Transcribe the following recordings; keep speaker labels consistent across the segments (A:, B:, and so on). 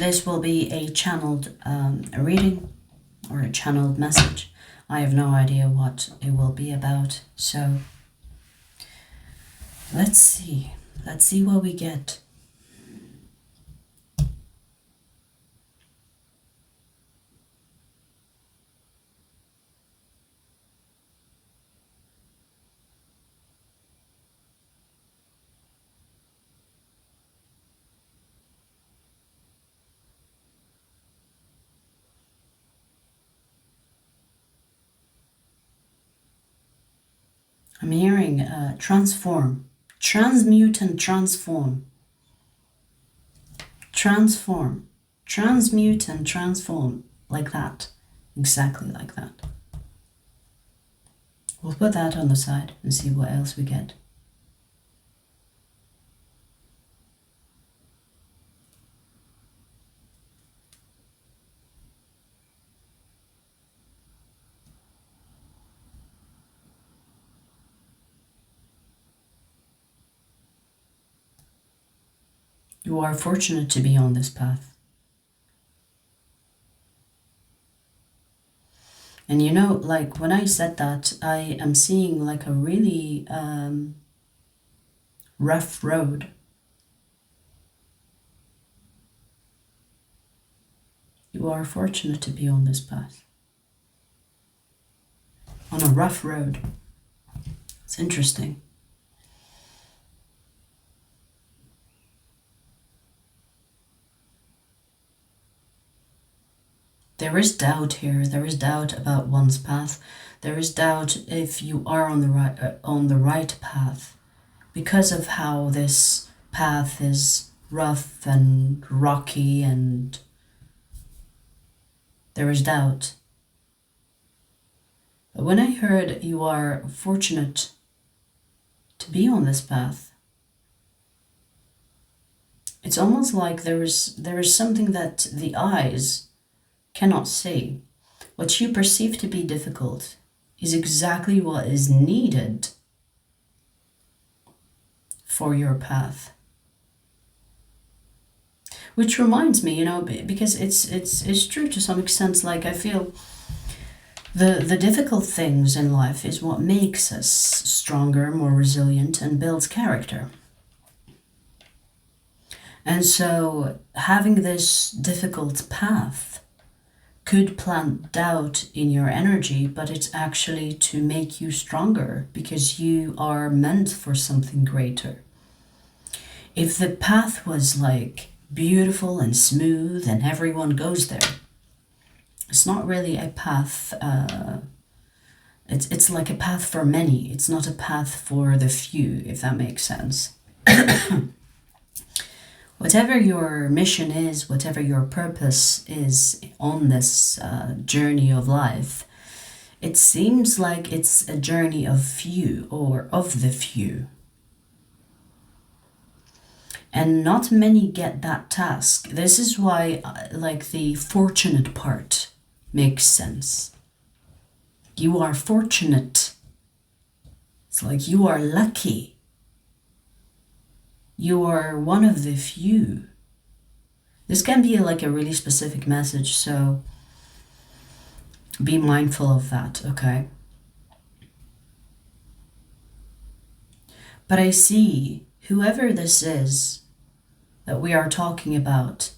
A: This will be a channeled reading or a channeled message. I have no idea what it will be about, so let's see. Let's see what we get. I'm hearing transform, transmute and transform. Transform, transmute and transform, like that, exactly like that. We'll put that on the side and see what else we get. You are fortunate to be on this path. And you know, like when I said that, I am seeing like a really rough road. You are fortunate to be on this path. On a rough road. It's interesting. There is doubt here. There is doubt about one's path. There is doubt if you are on the right path, because of how this path is rough and rocky, and there is doubt. But when I heard you are fortunate to be on this path, it's almost like there is something that the eyes cannot see. What you perceive to be difficult is exactly what is needed for your path. Which reminds me, you know, because it's true to some extent. Like I feel the difficult things in life is what makes us stronger, more resilient, and builds character. And so having this difficult path could plant doubt in your energy, but it's actually to make you stronger, because you are meant for something greater. If the path was like beautiful and smooth and everyone goes there, it's not really a path. It's like a path for many. It's not a path for the few, if that makes sense. Whatever your mission is, whatever your purpose is on this journey of life, it seems like it's a journey of few, or of the few. And not many get that task. This is why like the fortunate part makes sense. You are fortunate. It's like you are lucky. You are one of the few. This can be like a really specific message, so be mindful of that, okay? But I see whoever this is that we are talking about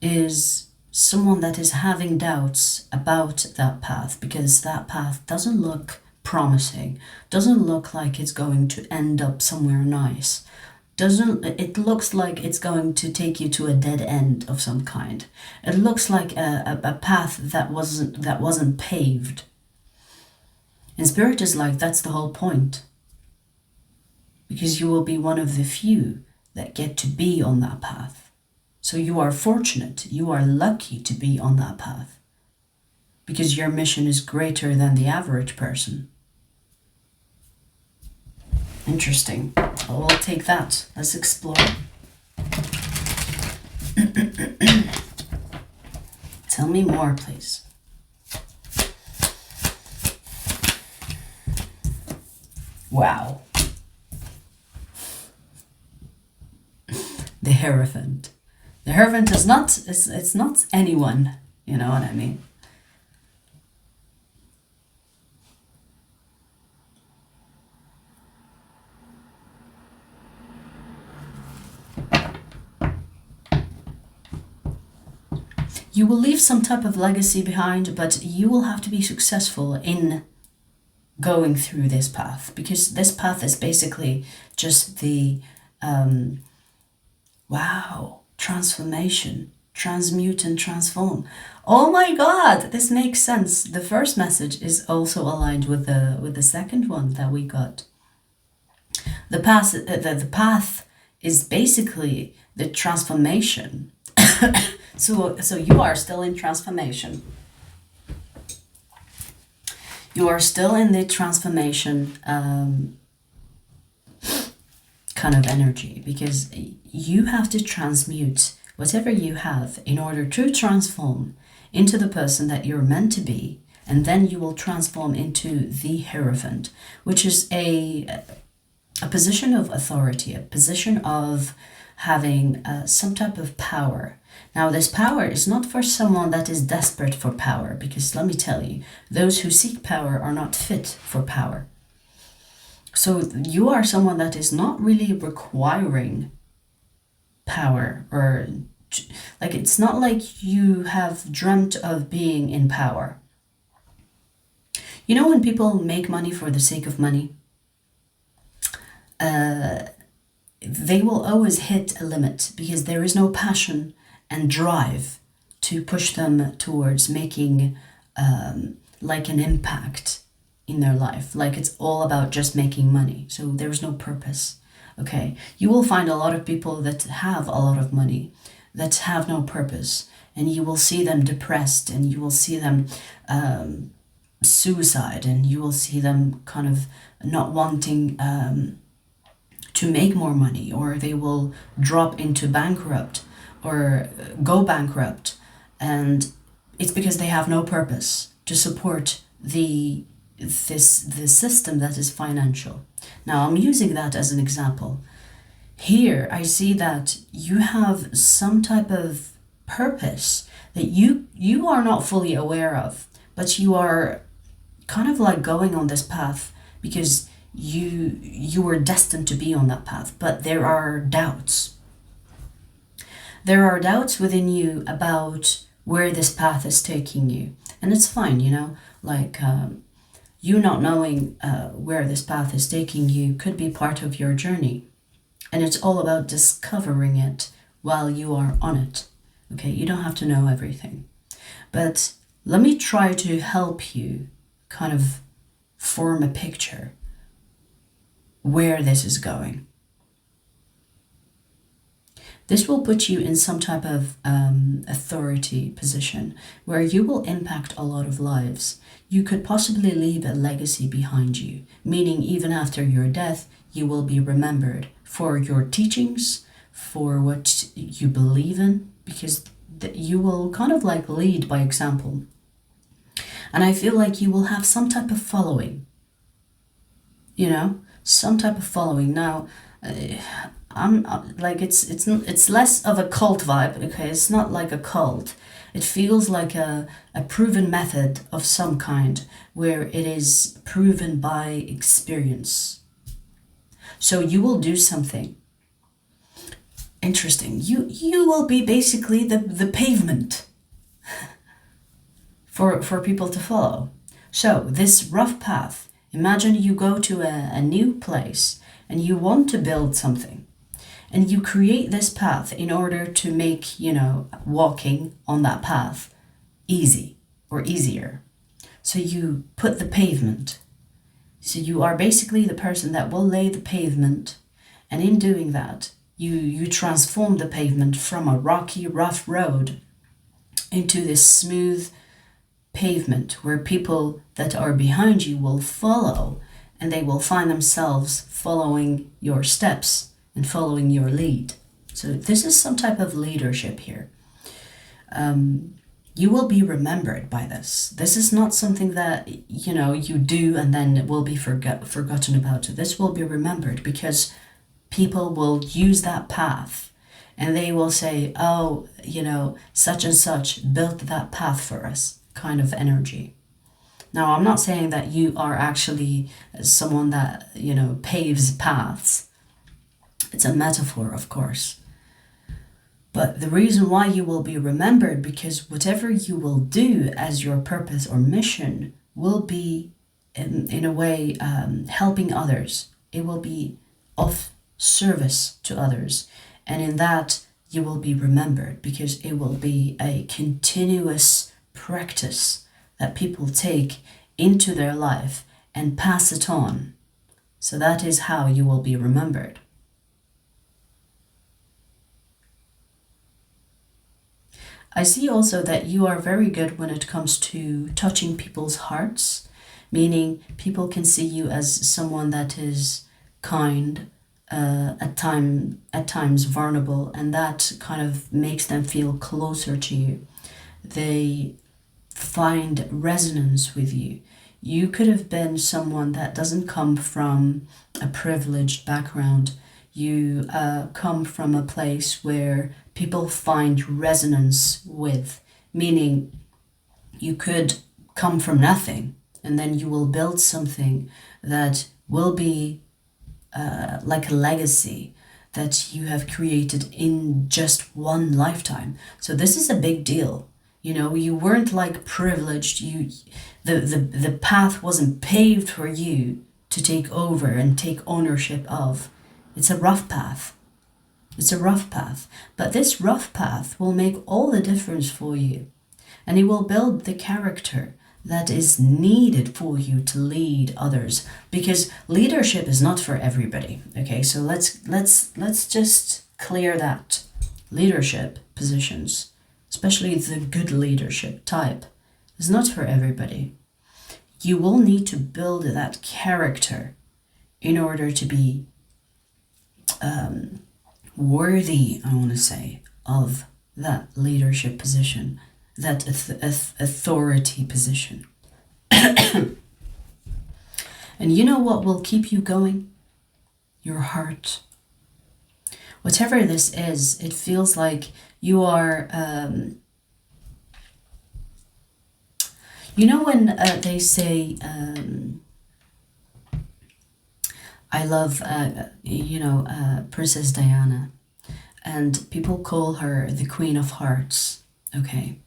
A: is someone that is having doubts about that path, because that path doesn't look promising, doesn't look like it's going to end up somewhere nice. It looks like it's going to take you to a dead end of some kind. It looks like a path that wasn't paved. And Spirit is like, that's the whole point. Because you will be one of the few that get to be on that path. So you are fortunate, you are lucky to be on that path. Because your mission is greater than the average person. Interesting. I'll take that. Let's explore. Tell me more, please. Wow. The Hierophant. The Hierophant is not, it's not anyone, you know what I mean? You will leave some type of legacy behind, but you will have to be successful in going through this path, because this path is basically just the wow, transformation, transmute and transform. Oh my god, this makes sense. The first message is also aligned with the second one that we got. The path is basically the transformation. So you are still in transformation. You are still in the transformation kind of energy, because you have to transmute whatever you have in order to transform into the person that you're meant to be, and then you will transform into the Hierophant, which is a position of authority, a position of having some type of power. Now, this power is not for someone that is desperate for power, because let me tell you, those who seek power are not fit for power. So you are someone that is not really requiring power, or like, it's not like you have dreamt of being in power. You know, when people make money for the sake of money, they will always hit a limit, because there is no passion and drive to push them towards making like an impact in their life. Like, it's all about just making money. So there's no purpose. Okay, you will find a lot of people that have a lot of money that have no purpose, and you will see them depressed, and you will see them suicide, and you will see them kind of not wanting to make more money, or they will drop into bankrupt or go bankrupt, and it's because they have no purpose to support the system that is financial. Now, I'm using that as an example. Here, I see that you have some type of purpose that you are not fully aware of, but you are kind of like going on this path because you were destined to be on that path, but there are doubts. There are doubts within you about where this path is taking you. And it's fine, you know, like you not knowing where this path is taking you could be part of your journey. And it's all about discovering it while you are on it. Okay, you don't have to know everything. But let me try to help you kind of form a picture where this is going. This will put you in some type of authority position where you will impact a lot of lives. You could possibly leave a legacy behind you, meaning even after your death, you will be remembered for your teachings, for what you believe in, because you will kind of like lead by example. And I feel like you will have some type of following, you know, some type of following. Now, I'm like, it's less of a cult vibe. Okay, it's not like a cult. It feels like a proven method of some kind, where it is proven by experience. So you will do something interesting. You will be basically the pavement for people to follow. So this rough path, imagine you go to a new place and you want to build something. And you create this path in order to make, you know, walking on that path easy or easier. So you put the pavement. So you are basically the person that will lay the pavement. And in doing that, you transform the pavement from a rocky, rough road into this smooth pavement where people that are behind you will follow, and they will find themselves following your steps and following your lead. So this is some type of leadership here. You will be remembered by this. This is not something that, you know, you do and then it will be forgotten about. This will be remembered because people will use that path and they will say, oh, such and such built that path for us, kind of energy. Now, I'm not saying that you are actually someone that, paves paths. It's a metaphor, of course. But the reason why you will be remembered, because whatever you will do as your purpose or mission will be, in a way, helping others. It will be of service to others. And in that, you will be remembered, because it will be a continuous practice that people take into their life and pass it on. So that is how you will be remembered. I see also that you are very good when it comes to touching people's hearts, meaning people can see you as someone that is kind, at times vulnerable, and that kind of makes them feel closer to you. They find resonance with you. You could have been someone that doesn't come from a privileged background. You come from a place where people find resonance with, meaning you could come from nothing and then you will build something that will be like a legacy that you have created in just one lifetime. So this is a big deal. You weren't like privileged. The path wasn't paved for you to take over and take ownership of. It's a rough path. It's a rough path, but this rough path will make all the difference for you, and it will build the character that is needed for you to lead others, because leadership is not for everybody. Okay, so let's just clear that. Leadership positions, especially the good leadership type, is not for everybody. You will need to build that character in order to be worthy, I want to say, of that leadership position, that authority position. And you know what will keep you going? Your heart. Whatever this is, it feels like you are, when they say, I love, Princess Diana, and people call her the Queen of Hearts. Okay,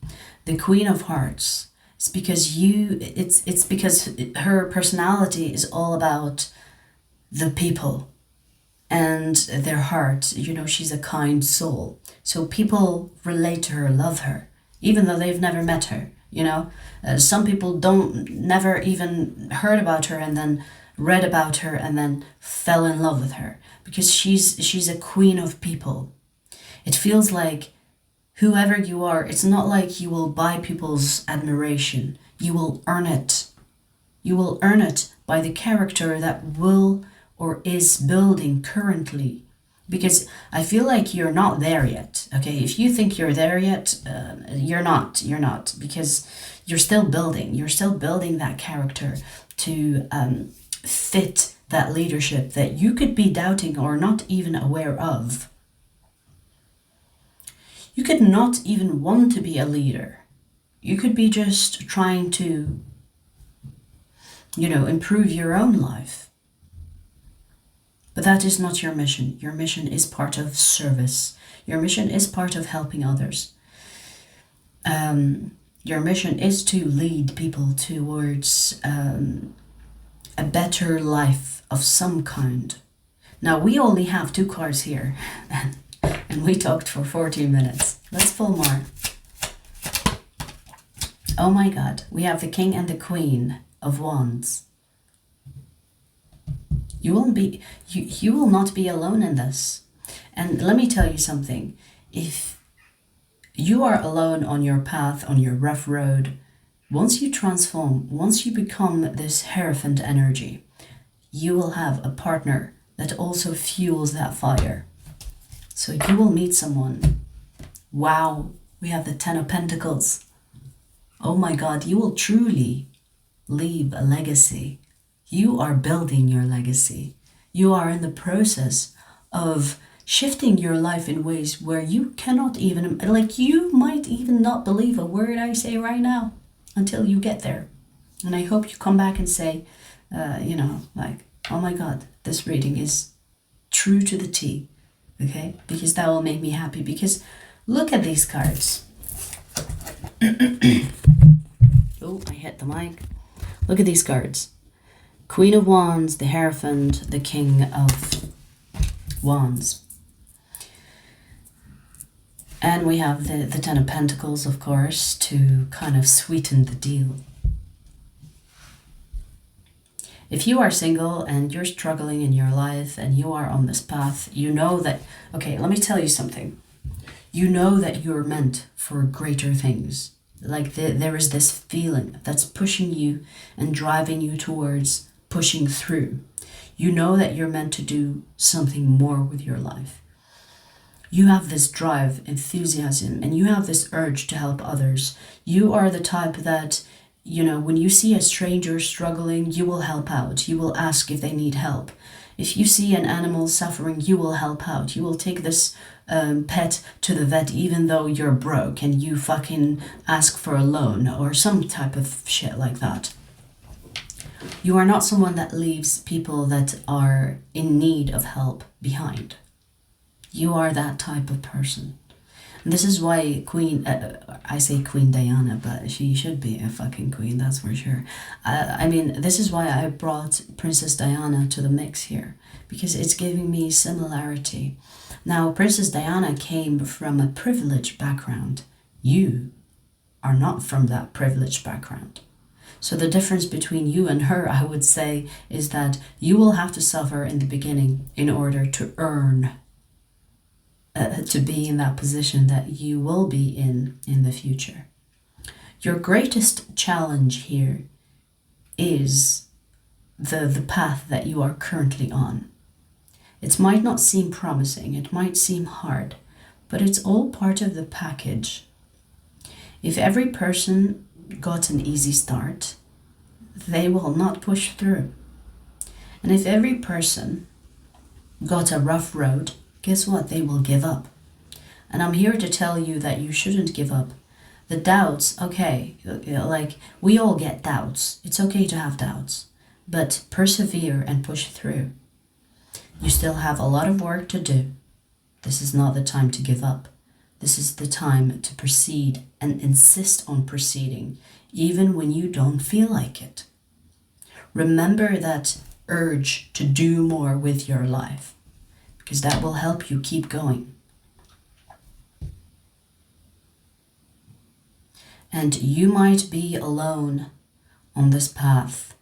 A: the Queen of Hearts. It's because it's because her personality is all about the people and their heart. She's a kind soul. So people relate to her, love her, even though they've never met her. Some people never even heard about her and then read about her and then fell in love with her, because she's a queen of people. It feels like whoever you are, it's not like you will buy people's admiration. You will earn it. You will earn it by the character that will or is building currently. Because I feel like you're not there yet. Okay, if you think you're there yet, you're not. You're not, because you're still building. You're still building that character to fit that leadership that you could be doubting or not even aware of. You could not even want to be a leader. You could be just trying to, improve your own life. But that is not your mission. Your mission is part of service. Your mission is part of helping others. Your mission is to lead people towards a better life of some kind. Now, we only have 2 cards here, and we talked for 14 minutes. Let's pull more. Oh my God, we have the King and the Queen of Wands. You will not be alone in this. And let me tell you something. If you are alone on your path, on your rough road, once you transform, once you become this Hierophant energy, you will have a partner that also fuels that fire. So you will meet someone. Wow, we have the 10 of Pentacles. Oh my God, you will truly leave a legacy. You are building your legacy. You are in the process of shifting your life in ways where you cannot even, like, you might even not believe a word I say right now until you get there. And I hope you come back and say, like, oh my God, this reading is true to the T, okay? Because that will make me happy. Because look at these cards. Oh, I hit the mic. Look at these cards. Queen of Wands, the Hierophant, the King of Wands. And we have the Ten of Pentacles, of course, to kind of sweeten the deal. If you are single and you're struggling in your life and you are on this path, you know that, okay, let me tell you something. You know that you're meant for greater things. Like there is this feeling that's pushing you and driving you towards pushing through. You know that you're meant to do something more with your life. You have this drive, enthusiasm, and you have this urge to help others. You are the type that, when you see a stranger struggling, you will help out. You will ask if they need help. If you see an animal suffering, you will help out. You will take this pet to the vet even though you're broke and you fucking ask for a loan or some type of shit like that. You are not someone that leaves people that are in need of help behind. You are that type of person. And this is why I say Queen Diana, but she should be a fucking queen, that's for sure. This is why I brought Princess Diana to the mix here, because it's giving me similarity. Now, Princess Diana came from a privileged background. You are not from that privileged background. So the difference between you and her, I would say, is that you will have to suffer in the beginning in order to earn to be in that position that you will be in the future. Your greatest challenge here is the path that you are currently on. It might not seem promising, it might seem hard, but it's all part of the package. If every person got an easy start, they will not push through. And if every person got a rough road, guess what? They will give up. And I'm here to tell you that you shouldn't give up. The doubts, okay, like we all get doubts. It's okay to have doubts, but persevere and push through. You still have a lot of work to do. This is not the time to give up. This is the time to proceed and insist on proceeding, even when you don't feel like it. Remember that urge to do more with your life, because that will help you keep going. And you might be alone on this path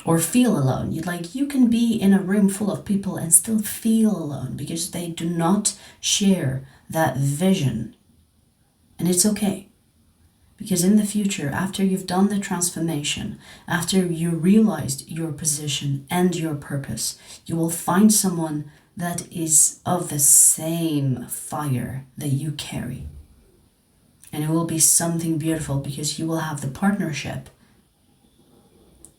A: or feel alone. You can be in a room full of people and still feel alone because they do not share that vision. And it's okay. Because in the future, after you've done the transformation, after you realized your position and your purpose, you will find someone that is of the same fire that you carry. And it will be something beautiful because you will have the partnership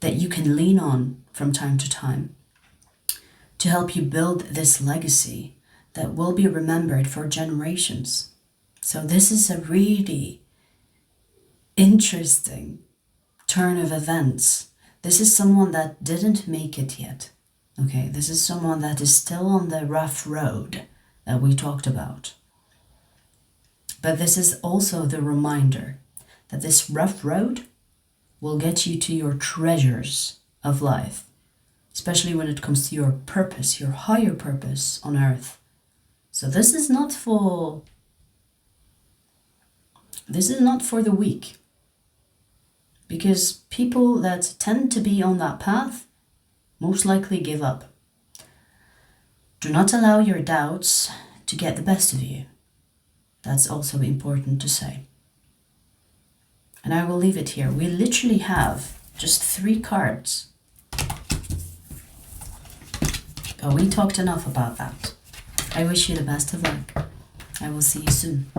A: that you can lean on from time to time to help you build this legacy that will be remembered for generations. So this is a really interesting turn of events. This is someone that didn't make it yet. Okay, this is someone that is still on the rough road that we talked about. But this is also the reminder that this rough road will get you to your treasures of life, especially when it comes to your purpose, your higher purpose on earth. So this is not for the weak. Because people that tend to be on that path most likely give up. Do not allow your doubts to get the best of you. That's also important to say. And I will leave it here. We literally have just 3 cards. But we talked enough about that. I wish you the best of luck. I will see you soon.